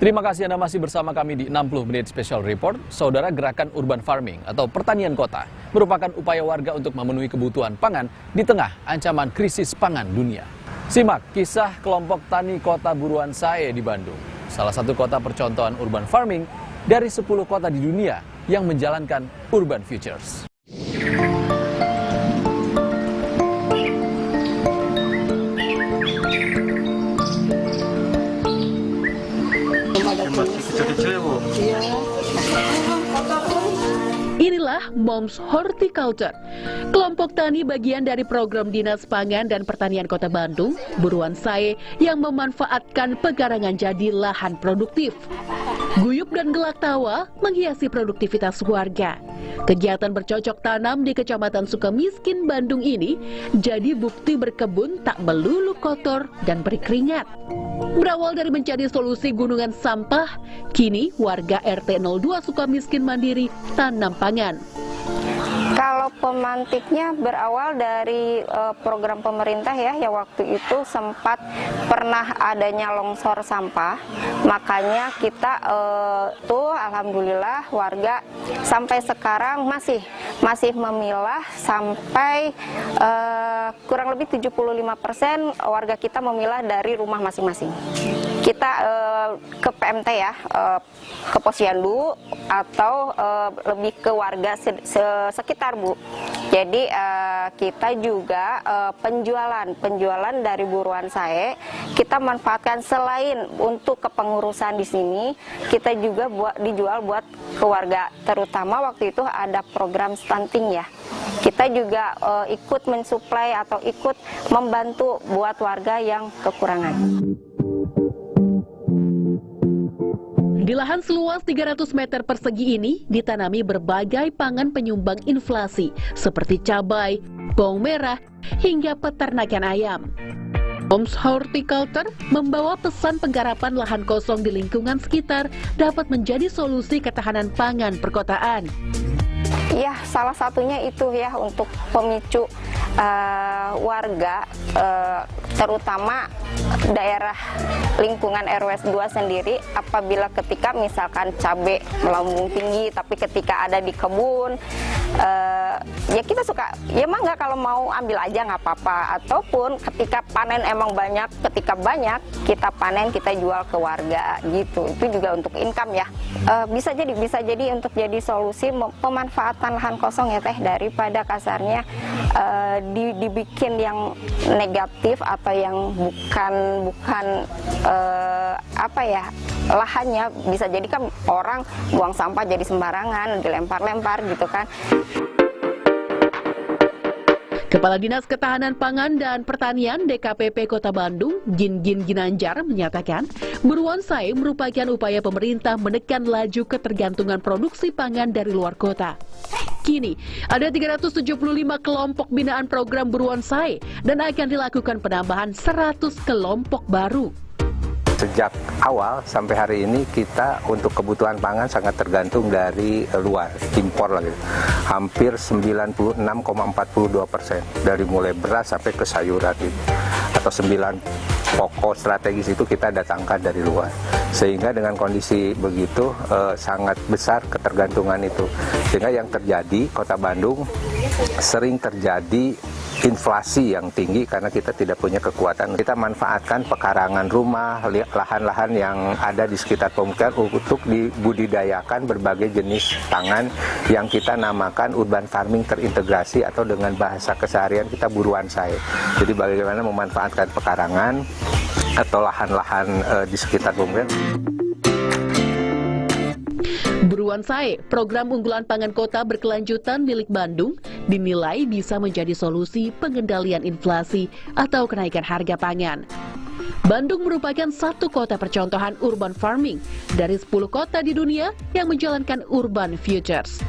Terima kasih Anda masih bersama kami di 60 Menit Special Report. Saudara, gerakan urban farming atau pertanian kota merupakan upaya warga untuk memenuhi kebutuhan pangan di tengah ancaman krisis pangan dunia. Simak kisah kelompok tani kota Buruan Sae di Bandung. Salah satu kota percontohan urban farming dari 10 kota di dunia yang menjalankan urban futures. Inilah Moms Horticulture, kelompok tani bagian dari program Dinas Pangan dan Pertanian Kota Bandung, Buruan Sae, yang memanfaatkan pekarangan jadi lahan produktif. Guyup dan gelak tawa menghiasi produktivitas warga. Kegiatan bercocok tanam di Kecamatan Sukamiskin, Bandung ini jadi bukti berkebun tak melulu kotor dan berkeringat. Berawal dari mencari solusi gunungan sampah, kini warga RT 02 Sukamiskin mandiri tanam pangan. Kalau pemantiknya berawal dari program pemerintah ya waktu itu sempat pernah adanya longsor sampah, makanya kita tuh alhamdulillah warga sampai sekarang masih memilah sampai kurang lebih 75% warga kita memilah dari rumah masing-masing. Kita ke PMT ya, ke Posyandu atau lebih ke warga sekitar Bu. Jadi kita juga penjualan dari Buruan Sae kita manfaatkan selain untuk kepengurusan di sini, kita juga dijual buat keluarga. Terutama waktu itu ada program stunting ya. Kita juga ikut mensuplai atau ikut membantu buat warga yang kekurangan. Di lahan seluas 300 meter persegi ini ditanami berbagai pangan penyumbang inflasi seperti cabai, bawang merah, hingga peternakan ayam. Moms Horticulture membawa pesan penggarapan lahan kosong di lingkungan sekitar dapat menjadi solusi ketahanan pangan perkotaan. Ya, salah satunya itu ya untuk pemicu warga, terutama daerah lingkungan RW 2 sendiri, apabila ketika misalkan cabai melambung tinggi, tapi ketika ada di kebun, ya kita suka, ya mah nggak kalau mau ambil aja nggak apa-apa, ataupun ketika panen emang banyak, ketika banyak kita panen kita jual ke warga gitu, itu juga untuk income ya. Bisa jadi untuk jadi solusi pemanfaatan lahan kosong ya teh, daripada kasarnya dibikin yang negatif atau yang bukan lahannya, bisa jadi kan orang buang sampah jadi sembarangan, dilempar-lempar gitu kan. Kepala Dinas Ketahanan Pangan dan Pertanian DKPP Kota Bandung, Gin Ginanjar, menyatakan Buruan Sae merupakan upaya pemerintah menekan laju ketergantungan produksi pangan dari luar kota. Kini, ada 375 kelompok binaan program Buruan Sae dan akan dilakukan penambahan 100 kelompok baru. Sejak awal sampai hari ini kita untuk kebutuhan pangan sangat tergantung dari luar, impor lagi. Hampir 96,42%, dari mulai beras sampai ke sayuran gitu. Atau 9 pokok strategis itu kita datangkan dari luar. Sehingga dengan kondisi begitu sangat besar ketergantungan itu. Sehingga yang terjadi, Kota Bandung sering terjadi inflasi yang tinggi karena kita tidak punya kekuatan. Kita manfaatkan pekarangan rumah, lahan-lahan yang ada di sekitar pemukiman untuk dibudidayakan berbagai jenis pangan yang kita namakan urban farming terintegrasi atau dengan bahasa keseharian kita Buruan Sae. Jadi bagaimana memanfaatkan pekarangan atau lahan-lahan di sekitar pemukiman. Buruan Sae, program unggulan pangan kota berkelanjutan milik Bandung, dinilai bisa menjadi solusi pengendalian inflasi atau kenaikan harga pangan. Bandung merupakan satu kota percontohan urban farming dari 10 kota di dunia yang menjalankan urban futures,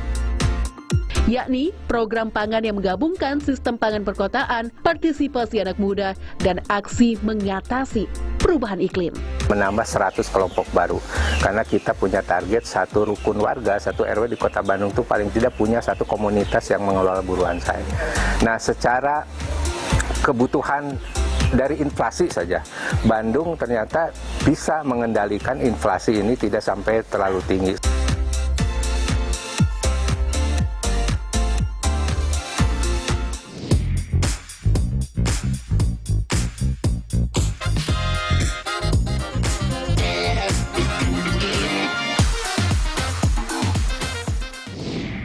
yakni program pangan yang menggabungkan sistem pangan perkotaan, partisipasi anak muda, dan aksi mengatasi perubahan iklim. Menambah 100 kelompok baru, karena kita punya target satu rukun warga, satu RW di Kota Bandung itu paling tidak punya satu komunitas yang mengelola Buruan Sae. Nah, secara kebutuhan Dari inflasi saja, Bandung ternyata bisa mengendalikan inflasi ini tidak sampai terlalu tinggi.